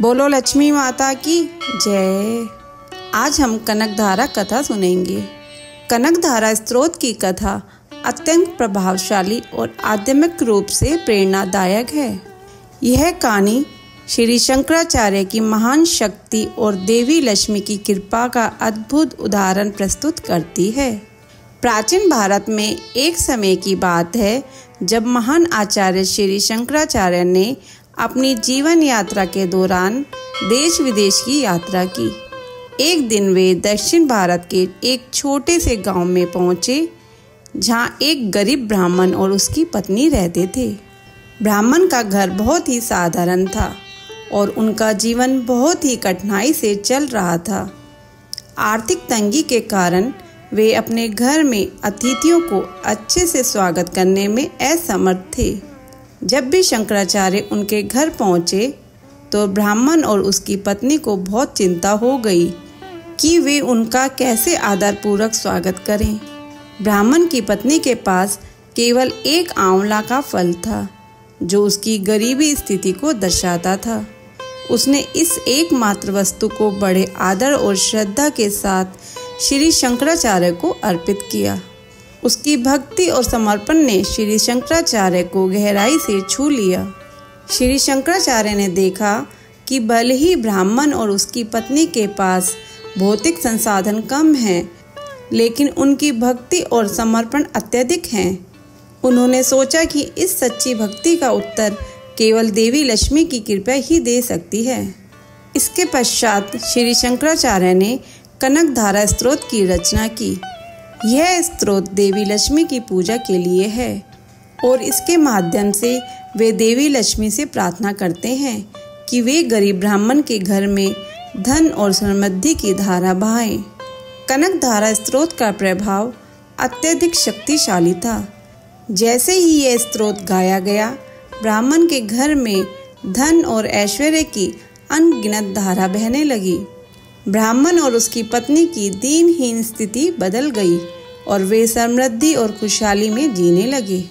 बोलो लक्ष्मी माता की जय। आज हम कनकधारा कथा सुनेंगे। कनकधारा स्तोत्र की कथा अत्यंत प्रभावशाली और आध्यात्मिक रूप से प्रेरणादायक है। यह कहानी श्री शंकराचार्य की महान शक्ति और देवी लक्ष्मी की कृपा का अद्भुत उदाहरण प्रस्तुत करती है। प्राचीन भारत में एक समय की बात है जब महान आचार्य श्री शंकराचार्य ने अपनी जीवन यात्रा के दौरान देश विदेश की यात्रा की। एक दिन वे दक्षिण भारत के एक छोटे से गांव में पहुंचे जहां एक गरीब ब्राह्मण और उसकी पत्नी रहते थे। ब्राह्मण का घर बहुत ही साधारण था और उनका जीवन बहुत ही कठिनाई से चल रहा था। आर्थिक तंगी के कारण वे अपने घर में अतिथियों को अच्छे से स्वागत करने में असमर्थ थे। जब भी शंकराचार्य उनके घर पहुंचे तो ब्राह्मण और उसकी पत्नी को बहुत चिंता हो गई कि वे उनका कैसे आदरपूर्वक स्वागत करें। ब्राह्मण की पत्नी के पास केवल एक आंवला का फल था जो उसकी गरीबी स्थिति को दर्शाता था। उसने इस एकमात्र वस्तु को बड़े आदर और श्रद्धा के साथ श्री शंकराचार्य को अर्पित किया। उसकी भक्ति और समर्पण ने श्री शंकराचार्य को गहराई से छू लिया। श्री शंकराचार्य ने देखा कि भले ही ब्राह्मण और उसकी पत्नी के पास भौतिक संसाधन कम हैं, लेकिन उनकी भक्ति और समर्पण अत्यधिक हैं। उन्होंने सोचा कि इस सच्ची भक्ति का उत्तर केवल देवी लक्ष्मी की कृपा ही दे सकती है। इसके पश्चात श्री शंकराचार्य ने कनकधारा स्तोत्र की रचना की। यह स्तोत्र देवी लक्ष्मी की पूजा के लिए है और इसके माध्यम से वे देवी लक्ष्मी से प्रार्थना करते हैं कि वे गरीब ब्राह्मण के घर में धन और समृद्धि की धारा बहाएं। कनकधारा स्तोत्र का प्रभाव अत्यधिक शक्तिशाली था। जैसे ही यह स्तोत्र गाया गया, ब्राह्मण के घर में धन और ऐश्वर्य की अनगिनत धारा बहने लगी। ब्राह्मण और उसकी पत्नी की दीनहीन स्थिति बदल गई और वे समृद्धि और खुशहाली में जीने लगे।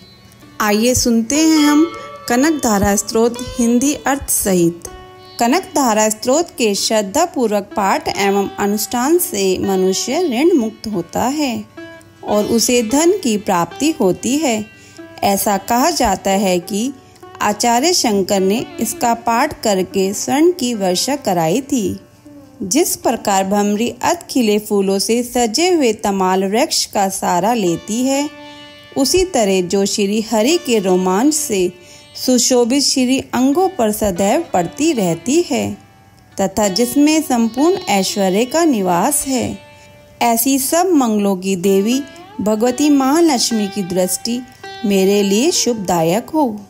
आइए सुनते हैं हम कनकधारा स्तोत्र हिंदी अर्थ सहित। कनकधारा स्तोत्र के श्रद्धापूर्वक पाठ एवं अनुष्ठान से मनुष्य ऋण मुक्त होता है और उसे धन की प्राप्ति होती है। ऐसा कहा जाता है कि आचार्य शंकर ने इसका पाठ करके स्वर्ण की वर्षा कराई थी। जिस प्रकार भ्रमरी अध खिले फूलों से सजे हुए तमाल वृक्ष का सहारा लेती है, उसी तरह जो श्री हरि के रोमांच से सुशोभित श्री अंगों पर सदैव पड़ती रहती है तथा जिसमें संपूर्ण ऐश्वर्य का निवास है, ऐसी सब मंगलों की देवी भगवती महालक्ष्मी की दृष्टि मेरे लिए शुभदायक हो।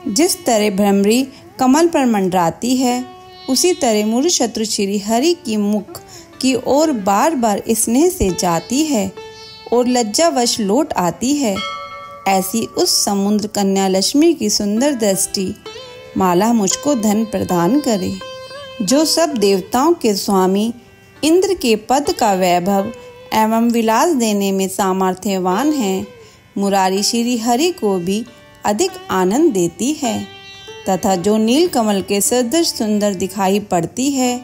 जिस तरह भ्रमरी कमल पर मंडराती है, उसी तरह मूल शत्रु श्री हरि की मुख की ओर बार बार स्नेह से जाती है और लज्जावश लौट आती है। ऐसी उस समुद्र कन्या लक्ष्मी की सुंदर दृष्टि माला मुझको धन प्रदान करे। जो सब देवताओं के स्वामी इंद्र के पद का वैभव एवं विलास देने में सामर्थ्यवान है, मुरारी श्री हरि को भी अधिक आनंद देती है तथा जो नील कमल के सदृश सुंदर दिखाई पड़ती है,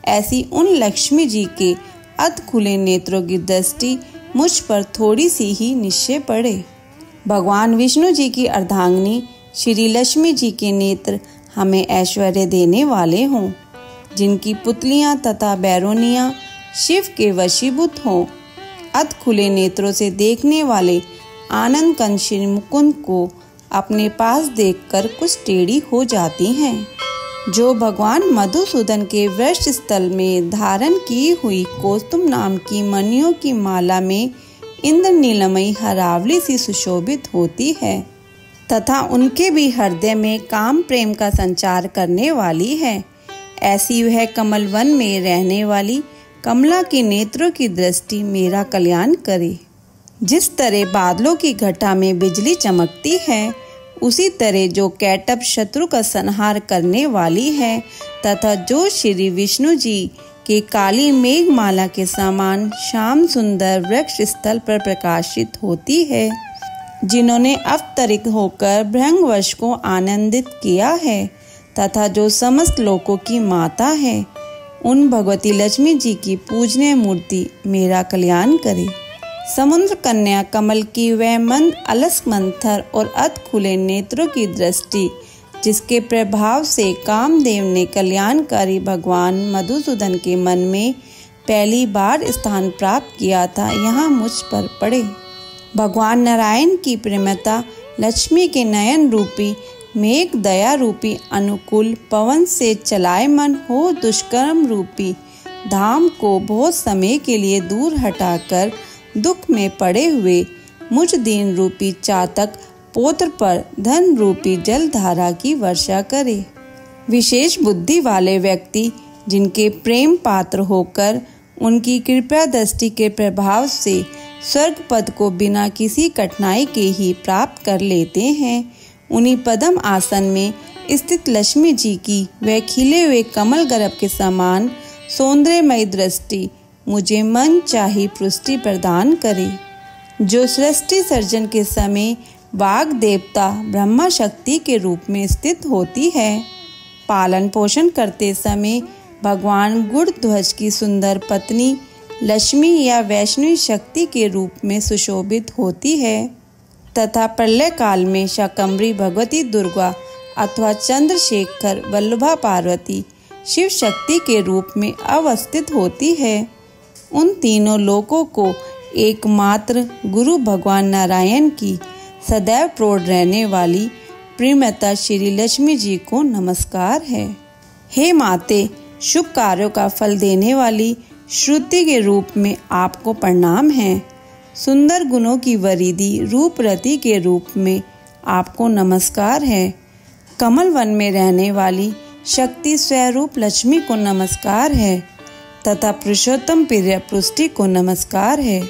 ऐसी उन लक्ष्मी जी के अध खुले नेत्रों की दृष्टि मुझ पर थोड़ी सी ही निश्चय पड़े। भगवान विष्णु जी की अर्धांगिनी श्री लक्ष्मी जी के नेत्र हमें ऐश्वर्य देने वाले हों, जिनकी पुतलियां तथा बैरोनियां शिव के वशीभूत हों। अध खुले नेत्रों से देखने वाले आनंद कंद श्री मुकुंद को अपने पास देखकर कुछ टेढ़ी हो जाती हैं। जो भगवान मधुसूदन के वृष स्थल में धारण की हुई कौस्तुभ नाम की मणियों की माला में इंद्र नीलमयी हरावली सी सुशोभित होती है तथा उनके भी हृदय में काम प्रेम का संचार करने वाली है, ऐसी वह कमल वन में रहने वाली कमला के नेत्रों की दृष्टि मेरा कल्याण करे। जिस तरह बादलों की घटा में बिजली चमकती है, उसी तरह जो कैटअप शत्रु का संहार करने वाली है तथा जो श्री विष्णु जी के काली मेघमाला के समान श्याम सुंदर वृक्ष स्थल पर प्रकाशित होती है, जिन्होंने अवतरित होकर भृंगवश को आनंदित किया है तथा जो समस्त लोकों की माता है, उन भगवती लक्ष्मी जी की पूजनीय मूर्ति मेरा कल्याण करे। समुद्र कन्या कमल की वह मंद अलस मंथर और अध खुले नेत्रों की दृष्टि, जिसके प्रभाव से कामदेव ने कल्याणकारी भगवान मधुसूदन के मन में पहली बार स्थान प्राप्त किया था, यहाँ मुझ पर पड़े। भगवान नारायण की प्रेमता लक्ष्मी के नयन रूपी मेघ दया रूपी अनुकूल पवन से चलायमान हो दुष्कर्म रूपी धाम को बहुत समय के लिए दूर हटाकर दुख में पड़े हुए मुझ दीन रूपी चातक पौत्र पर धन रूपी जल धारा की वर्षा करे। विशेष बुद्धि वाले व्यक्ति जिनके प्रेम पात्र होकर उनकी कृपा दृष्टि के प्रभाव से स्वर्ग पद को बिना किसी कठिनाई के ही प्राप्त कर लेते हैं, उन्हीं पद्म आसन में स्थित लक्ष्मी जी की वह खिले हुए कमल गर्भ के समान सौंदर्यमयी दृष्टि मुझे मन चाही पुष्टि प्रदान करे। जो सृष्टि सर्जन के समय वाग देवता ब्रह्मा शक्ति के रूप में स्थित होती है, पालन पोषण करते समय भगवान गुणध्वज की सुंदर पत्नी लक्ष्मी या वैष्णवी शक्ति के रूप में सुशोभित होती है, तथा प्रलय काल में शाकंभरी भगवती दुर्गा अथवा चंद्रशेखर वल्लभा पार्वती शिव शक्ति के रूप में अवस्थित होती है। उन तीनों लोकों को एकमात्र गुरु भगवान नारायण की सदैव प्रौढ़ रहने वाली प्रेमता श्री लक्ष्मी जी को नमस्कार है। हे माते, शुभ कार्यों का फल देने वाली श्रुति के रूप में आपको प्रणाम है। सुंदर गुणों की वरिधि रूप रति के रूप में आपको नमस्कार है। कमल वन में रहने वाली शक्ति स्वरूप लक्ष्मी को नमस्कार है, तथा पुरुषोत्तम प्रिय पुष्टि को नमस्कार है।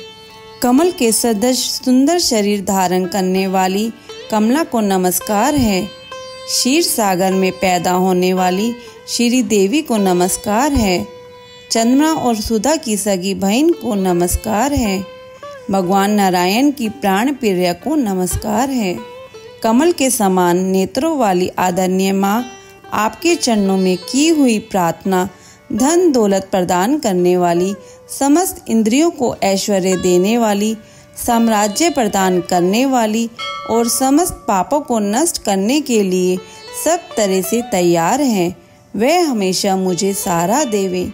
कमल के सदृश सुंदर शरीर धारण करने वाली कमला को नमस्कार है। क्षीर सागर में पैदा होने वाली श्री देवी को नमस्कार है। चंद्रमा और सुधा की सगी बहन को नमस्कार है। भगवान नारायण की प्राण प्रिया को नमस्कार है। कमल के समान नेत्रों वाली आदरणीय माँ, आपके चरणों में की हुई प्रार्थना धन दौलत प्रदान करने वाली, समस्त इंद्रियों को ऐश्वर्य देने वाली, साम्राज्य प्रदान करने वाली और समस्त पापों को नष्ट करने के लिए सब तरह से तैयार है, वह हमेशा मुझे सहारा देवे।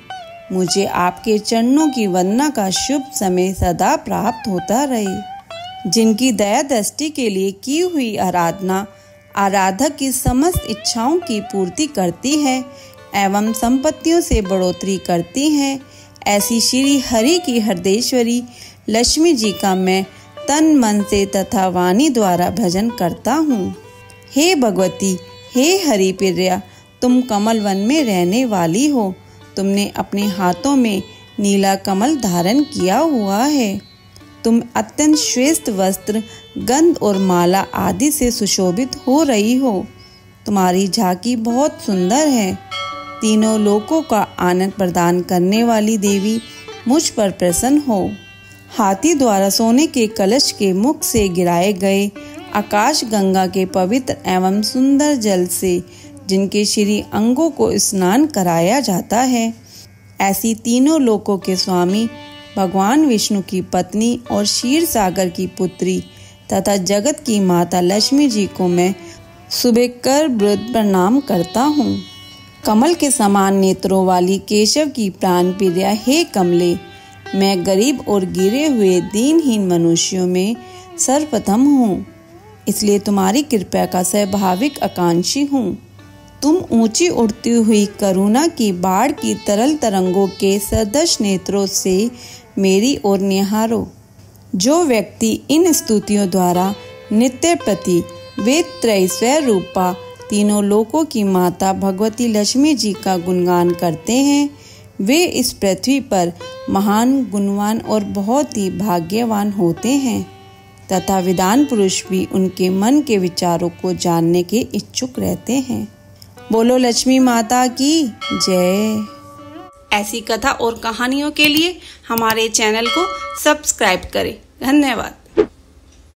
मुझे आपके चरणों की वंदना का शुभ समय सदा प्राप्त होता रहे। जिनकी दया दृष्टि के लिए की हुई आराधना आराधक की समस्त इच्छाओं की पूर्ति करती है एवं संपत्तियों से बढ़ोतरी करती है, ऐसी श्री हरि की हृदयेश्वरी लक्ष्मी जी का मैं तन मन से तथा वाणी द्वारा भजन करता हूँ। हे भगवती, हे हरि प्रिया, तुम कमल वन में रहने वाली हो। तुमने अपने हाथों में नीला कमल धारण किया हुआ है। तुम अत्यंत श्रेष्ठ वस्त्र, गंध और माला आदि से सुशोभित हो रही हो। तुम्हारी झांकी बहुत सुंदर है। तीनों लोकों का आनंद प्रदान करने वाली देवी, मुझ पर प्रसन्न हो। हाथी द्वारा सोने के कलश के मुख से गिराए गए आकाश गंगा के पवित्र एवं सुंदर जल से जिनके श्री अंगों को स्नान कराया जाता है, ऐसी तीनों लोकों के स्वामी भगवान विष्णु की पत्नी और क्षीर सागर की पुत्री तथा जगत की माता लक्ष्मी जी को मैं सुबह कर वृद्ध प्रणाम करता हूँ। कमल के समान नेत्रों वाली केशव की प्राण प्रिया, हे कमले, मैं गरीब और गिरे हुए दीनहीन मनुष्यों में सर्वप्रथम हूँ, इसलिए तुम्हारी कृपा का स्वाभाविक आकांक्षी हूँ। तुम ऊंची उड़ती हुई करुणा की बाढ़ की तरल तरंगों के सदृश नेत्रों से मेरी ओर निहारो। जो व्यक्ति इन स्तुतियों द्वारा नित्य प्रति वेद त्रय स्वरूपा तीनों लोकों की माता भगवती लक्ष्मी जी का गुणगान करते हैं, वे इस पृथ्वी पर महान, गुणवान और बहुत ही भाग्यवान होते हैं, तथा विद्वान पुरुष भी उनके मन के विचारों को जानने के इच्छुक रहते हैं। बोलो लक्ष्मी माता की जय। ऐसी कथा और कहानियों के लिए हमारे चैनल को सब्सक्राइब करें। धन्यवाद।